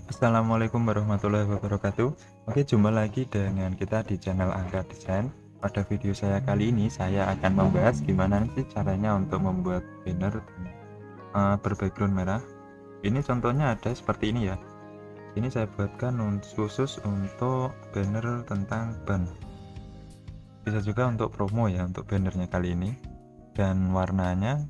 Assalamualaikum warahmatullahi wabarakatuh. Oke, jumpa lagi dengan kita di channel Angga Desain. Pada video saya kali ini saya akan membahas gimana sih caranya untuk membuat banner berbackground merah. Ini contohnya ada seperti ini ya. Ini saya buatkan khusus untuk banner tentang ban. Bisa juga untuk promo ya, untuk bannernya kali ini. Dan warnanya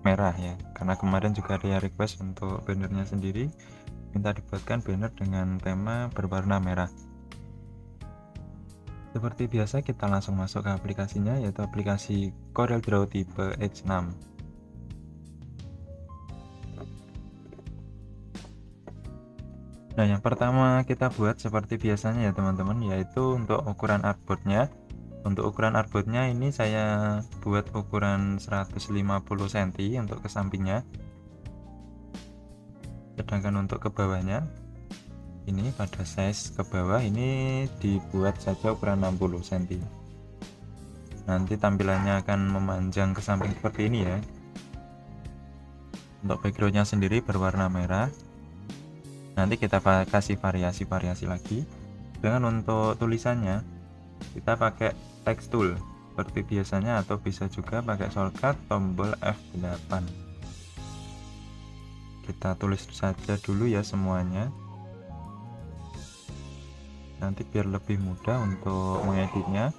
merah ya, karena kemarin juga ada yang request untuk bannernya sendiri minta dibuatkan banner dengan tema berwarna merah. Seperti biasa kita langsung masuk ke aplikasinya, yaitu aplikasi CorelDRAW tipe H6. Nah, yang pertama kita buat seperti biasanya ya teman-teman, yaitu untuk ukuran artboardnya. Untuk ukuran artboardnya ini saya buat ukuran 150 cm untuk ke sampingnya, sedangkan untuk ke bawahnya ini pada size ke bawah ini dibuat saja ukuran 60 cm. Nanti tampilannya akan memanjang ke samping seperti ini ya. Untuk backgroundnya sendiri berwarna merah. Nanti kita kasih variasi-variasi lagi. Dengan untuk tulisannya kita pakai text tool seperti biasanya, atau bisa juga pakai shortcut tombol F8. Kita tulis saja dulu ya semuanya, nanti biar lebih mudah untuk mengeditnya.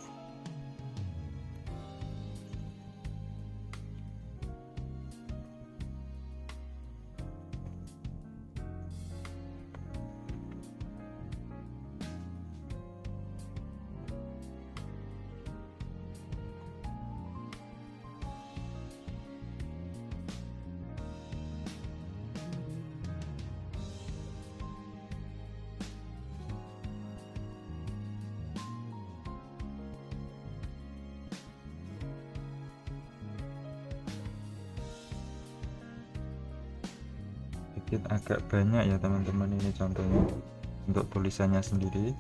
Sedikit agak banyak ya teman-teman, ini contohnya untuk tulisannya sendiri.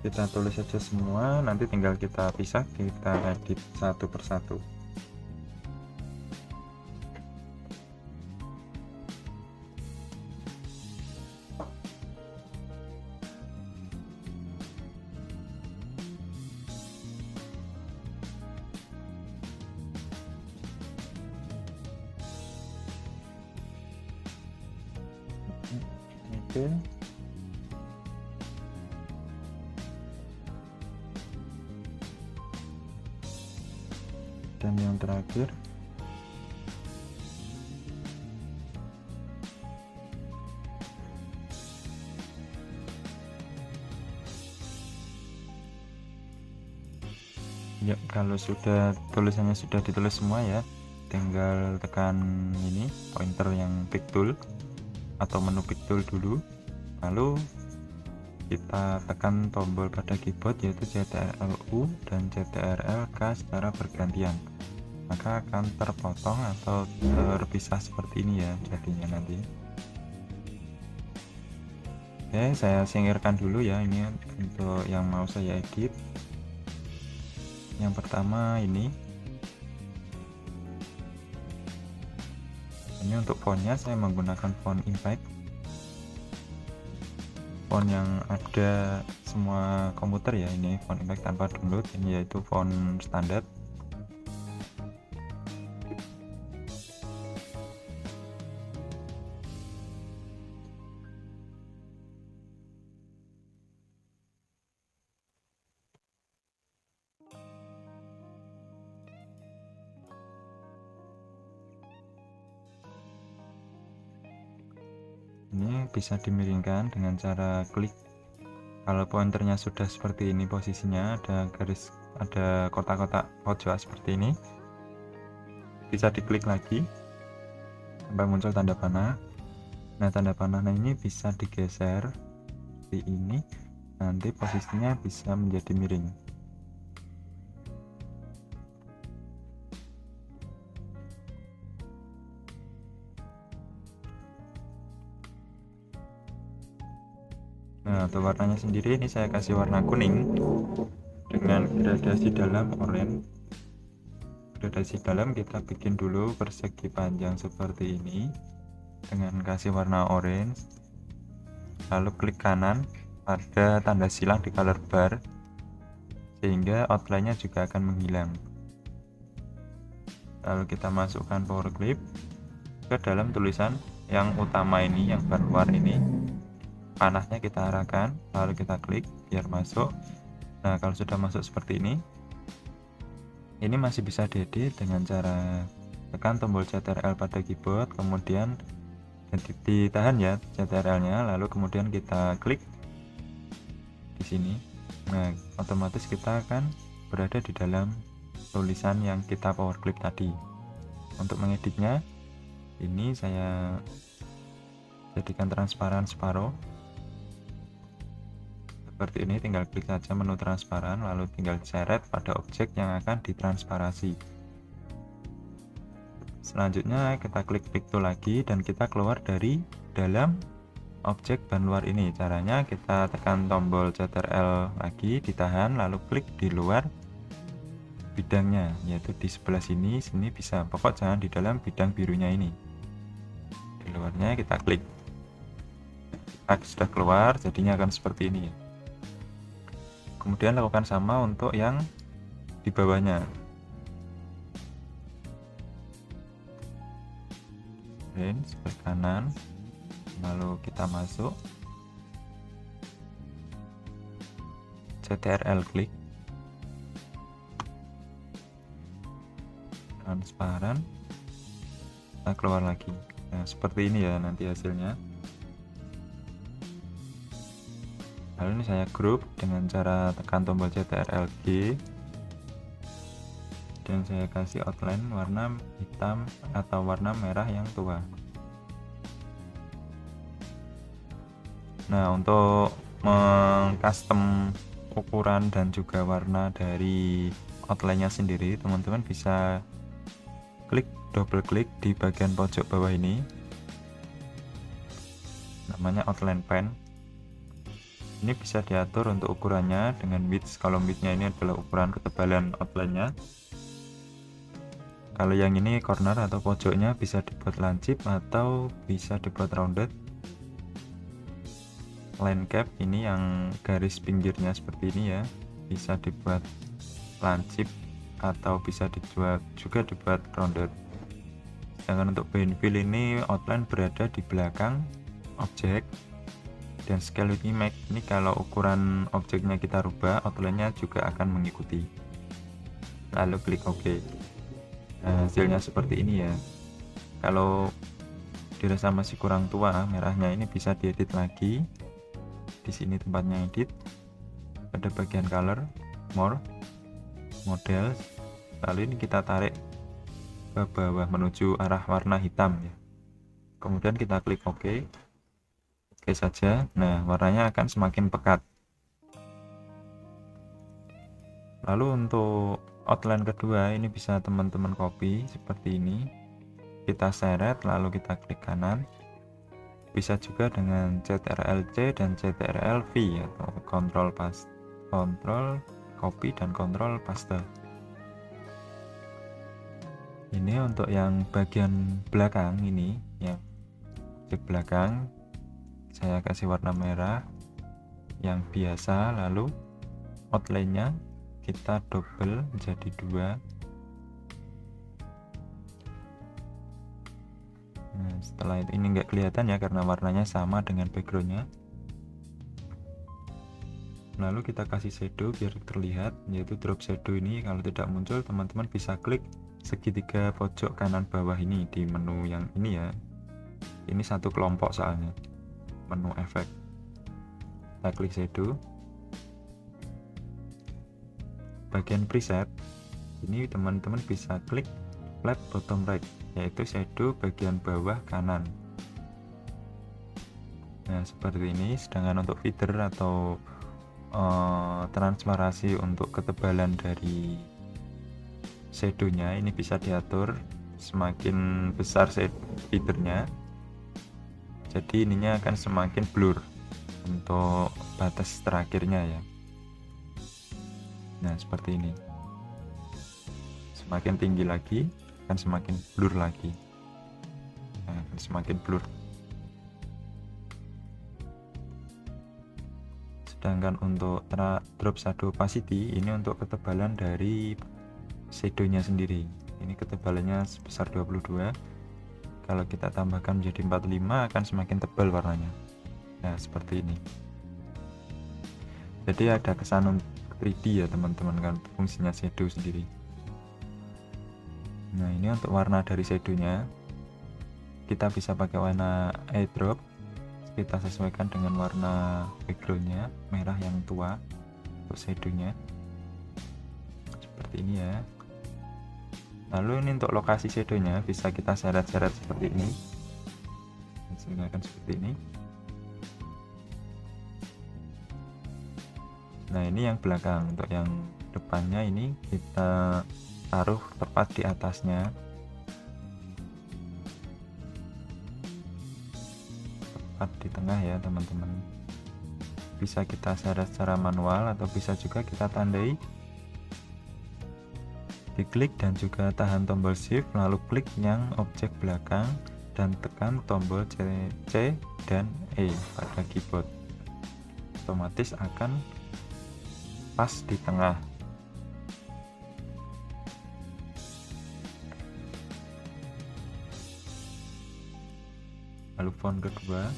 Kita tulis saja semua, nanti tinggal kita pisah, kita edit satu persatu. Oke. Dan yang terakhir ya, kalau sudah tulisannya sudah ditulis semua ya, tinggal tekan ini pointer yang pick tool atau menu pick tool dulu, lalu kita tekan tombol pada keyboard yaitu CTRL-U dan CTRL-K secara bergantian, maka akan terpotong atau terpisah seperti ini ya jadinya nanti. Oke, saya singkirkan dulu ya ini untuk yang mau saya edit. Yang pertama ini untuk fontnya saya menggunakan font Impact, font yang ada semua komputer ya, ini font Impact tanpa download, ini yaitu font standar. Ini bisa dimiringkan dengan cara klik. Kalau pointernya sudah seperti ini posisinya, ada garis, ada kotak-kotak pojok seperti ini, bisa diklik lagi sampai muncul tanda panah. Nah, tanda panah ini bisa digeser seperti ini, nanti posisinya bisa menjadi miring. Nah, untuk warnanya sendiri ini saya kasih warna kuning dengan gradasi dalam oranye. Gradasi dalam kita bikin dulu persegi panjang seperti ini. dengan kasih warna orange, lalu klik kanan pada tanda silang di color bar sehingga outline-nya juga akan menghilang. Lalu kita masukkan power clip ke dalam tulisan yang utama ini, yang keluar ini. Panahnya kita arahkan, lalu kita klik biar masuk. Nah, kalau sudah masuk seperti ini masih bisa diedit dengan cara tekan tombol Ctrl pada keyboard, kemudian ditahan ya Ctrl-nya, lalu kemudian kita klik di sini. Nah, otomatis kita akan berada di dalam tulisan yang kita power clip tadi. Untuk mengeditnya, ini saya jadikan transparan separuh. Seperti ini, tinggal klik saja menu transparan, lalu tinggal seret pada objek yang akan ditransparasi. Selanjutnya kita klik tool lagi dan kita keluar dari dalam objek ban luar ini. Caranya kita tekan tombol Ctrl lagi, ditahan, lalu klik di luar bidangnya, yaitu di sebelah sini bisa, pokok jangan di dalam bidang birunya ini. Di luarnya kita klik. Sudah keluar, jadinya akan seperti ini. Kemudian lakukan sama untuk yang di bawahnya. Sebelah kanan, lalu kita masuk Ctrl klik transparan, kita keluar lagi. Nah, seperti ini ya nanti hasilnya. Lalu ini saya grup dengan cara tekan tombol Ctrl G dan saya kasih outline warna hitam atau warna merah yang tua. Nah, untuk mengcustom ukuran dan juga warna dari outline-nya sendiri, teman-teman bisa double klik di bagian pojok bawah ini, namanya outline pen. Ini bisa diatur untuk ukurannya dengan width. Kalau width-nya ini adalah ukuran ketebalan outline-nya. Kalau yang ini corner atau pojoknya bisa dibuat lancip atau bisa dibuat rounded. Line cap ini yang garis pinggirnya seperti ini ya, bisa dibuat lancip atau bisa juga dibuat rounded. Sedangkan untuk point fill ini outline berada di belakang objek, dan scale with image ini kalau ukuran objeknya kita rubah, outline-nya juga akan mengikuti. Lalu klik OK. Nah, hasilnya seperti ini ya. Kalau dirasa masih kurang tua merahnya, ini bisa diedit lagi. Di sini tempatnya edit, pada bagian color, more, model, lalu ini kita tarik ke bawah menuju arah warna hitam ya. Kemudian kita klik OK. Oke saja. Nah, warnanya akan semakin pekat. Lalu untuk outline kedua ini bisa teman-teman copy seperti ini, kita seret lalu kita klik kanan. Bisa juga dengan Ctrl+C dan Ctrl+V atau Ctrl copy dan Ctrl paste. Ini untuk yang bagian belakang ini, yang objek belakang saya kasih warna merah yang biasa, lalu outline-nya kita double menjadi 2. Nah, setelah itu ini enggak kelihatan ya karena warnanya sama dengan backgroundnya. Lalu kita kasih shadow biar terlihat, yaitu drop shadow. Ini kalau tidak muncul, teman-teman bisa klik segitiga pojok kanan bawah ini di menu yang ini ya. Ini satu kelompok soalnya, menu efek. Kita klik shadow. Bagian preset ini teman-teman bisa klik flat bottom right, yaitu shadow bagian bawah kanan. Nah, seperti ini. Sedangkan untuk feather atau transparansi untuk ketebalan dari shadownya ini bisa diatur semakin besar feathernya, jadi ininya akan semakin blur untuk batas terakhirnya ya. Nah, seperti ini. Semakin tinggi lagi akan semakin blur lagi. Nah, semakin blur. Sedangkan untuk drop shadow opacity ini untuk ketebalan dari shadownya sendiri. Ini ketebalannya sebesar 22. Kalau kita tambahkan menjadi 45 akan semakin tebal warnanya. Nah, seperti ini. Jadi ada kesan 3D ya teman-teman, kan fungsinya shadow sendiri. Nah, ini untuk warna dari shadownya. Kita bisa pakai warna eyedrop. Kita sesuaikan dengan warna backgroundnya, merah yang tua untuk shadownya. Seperti ini ya. Lalu ini untuk lokasi shadownya bisa kita seret-seret seperti ini. Hasilnya seperti ini. Nah, ini yang belakang. Untuk yang depannya ini kita taruh tepat di atasnya, tepat di tengah ya teman-teman. Bisa kita seret secara manual atau bisa juga kita tandai. Diklik dan juga tahan tombol shift, lalu klik yang objek belakang dan tekan tombol C dan E pada keyboard. Otomatis akan pas di tengah. Lalu font kedua,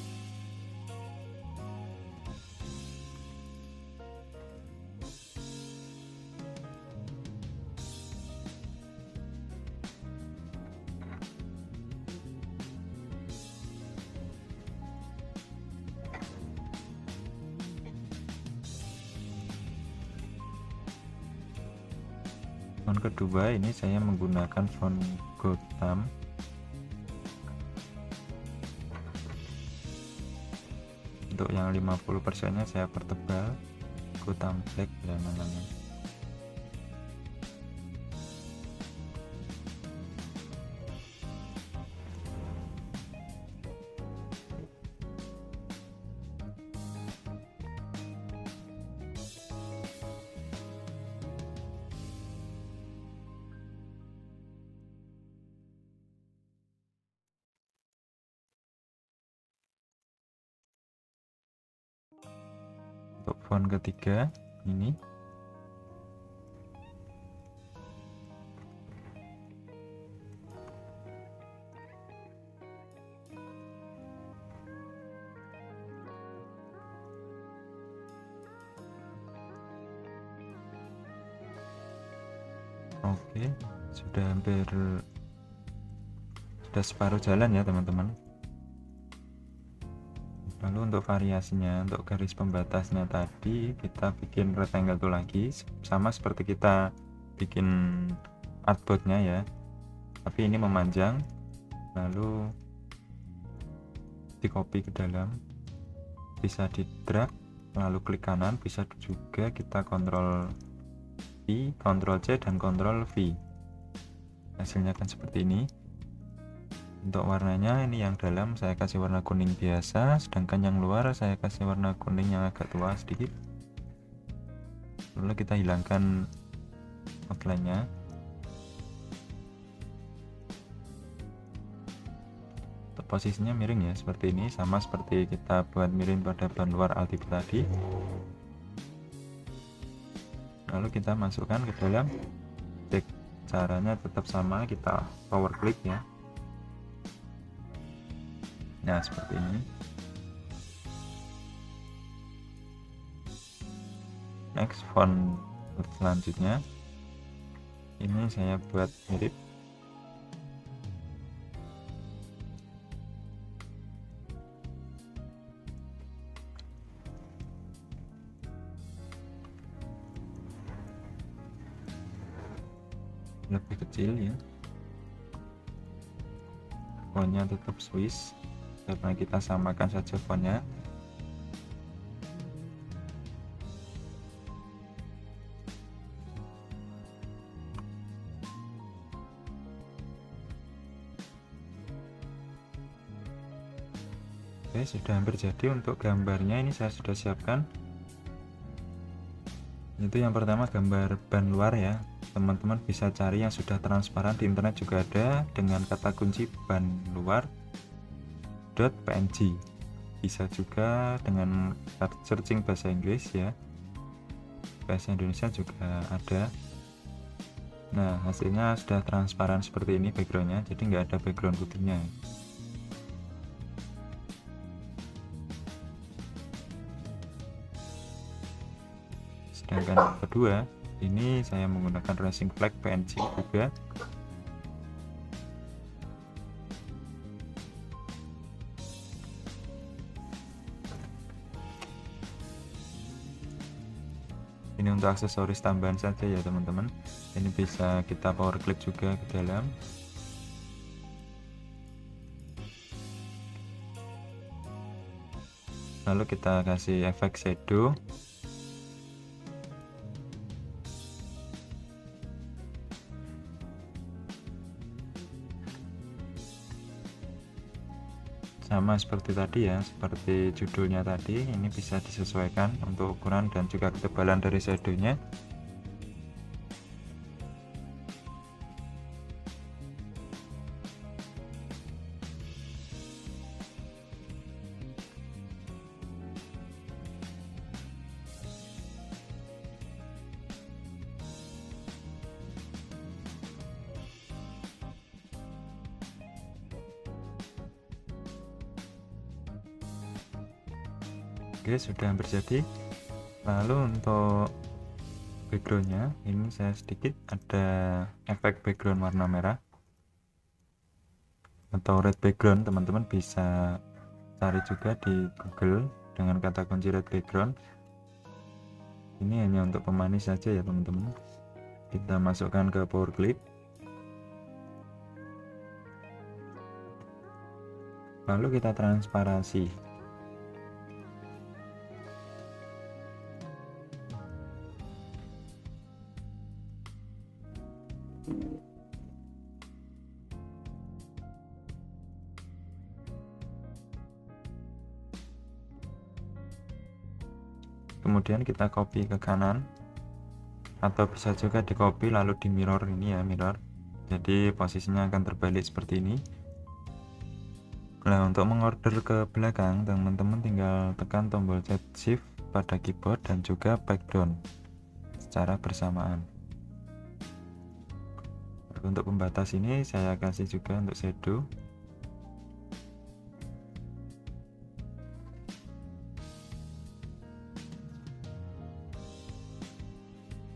ini saya menggunakan font Gotham. Untuk yang 50% nya saya pertebal, Gotham Black ya namanya. Untuk font ketiga ini oke, sudah separuh jalan ya teman-teman. Lalu untuk variasinya, untuk garis pembatasnya tadi kita bikin rectangle tool lagi, sama seperti kita bikin artboardnya ya, tapi ini memanjang. Lalu di copy ke dalam, bisa di drag, lalu klik kanan, bisa juga kita Ctrl V, Ctrl C dan Ctrl V. Hasilnya kan seperti ini. Untuk warnanya ini yang dalam saya kasih warna kuning biasa, sedangkan yang luar saya kasih warna kuning yang agak tua sedikit. Lalu kita hilangkan outline-nya. Untuk posisinya miring ya, seperti ini, sama seperti kita buat miring pada bahan luar Altipo tadi. Lalu kita masukkan ke dalam teks. Caranya tetap sama, kita power click ya. Nah, seperti ini. Next, font selanjutnya ini saya buat mirip. Lebih kecil ya. Fontnya tetap Swiss karena kita samakan saja fontnya. Oke, sudah hampir jadi. Untuk gambarnya ini saya sudah siapkan. Itu yang pertama gambar ban luar ya. Teman-teman bisa cari yang sudah transparan di internet juga ada dengan kata kunci ban luar. .png. Bisa juga dengan searching bahasa Inggris ya, bahasa Indonesia juga ada. Nah, hasilnya sudah transparan seperti ini backgroundnya, jadi nggak ada background putihnya. Sedangkan yang kedua, ini saya menggunakan racing flag PNG juga. Ini untuk aksesoris tambahan saja ya teman-teman. Ini bisa kita power clip juga ke dalam. Lalu kita kasih efek shadow. Sama seperti tadi ya, seperti judulnya tadi, ini bisa disesuaikan untuk ukuran dan juga ketebalan dari shadownya. Oke, sudah hampir jadi. Lalu untuk backgroundnya ini saya sedikit ada efek background warna merah atau red background. Teman-teman bisa cari juga di Google dengan kata kunci red background. Ini hanya untuk pemanis saja ya teman-teman. Kita masukkan ke power clip, lalu kita transparansi. Kemudian kita copy ke kanan, atau bisa juga di copy lalu di mirror ini ya, mirror. Jadi posisinya akan terbalik seperti ini. Nah, untuk mengorder ke belakang, teman-teman tinggal tekan tombol shift pada keyboard dan juga background secara bersamaan. Untuk pembatas ini saya kasih juga untuk shadow.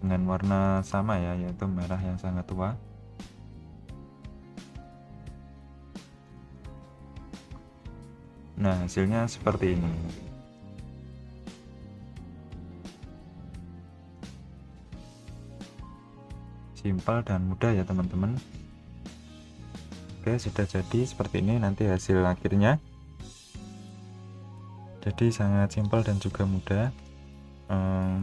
Dengan warna sama ya, yaitu merah yang sangat tua. Nah, hasilnya seperti ini. Simpel dan mudah ya teman-teman. Oke, sudah jadi seperti ini nanti hasil akhirnya. Jadi sangat simpel dan juga mudah.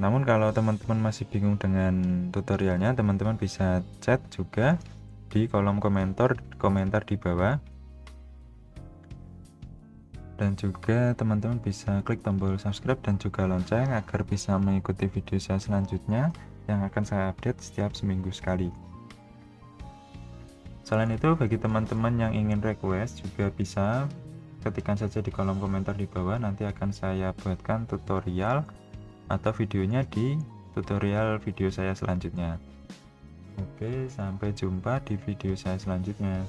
Namun kalau teman-teman masih bingung dengan tutorialnya, teman-teman bisa chat juga di kolom komentar di bawah. Dan juga teman-teman bisa klik tombol subscribe dan juga lonceng agar bisa mengikuti video saya selanjutnya yang akan saya update setiap seminggu sekali. Selain itu, bagi teman-teman yang ingin request juga bisa ketikkan saja di kolom komentar di bawah, nanti akan saya buatkan tutorial atau videonya di tutorial video saya selanjutnya. Oke, sampai jumpa di video saya selanjutnya.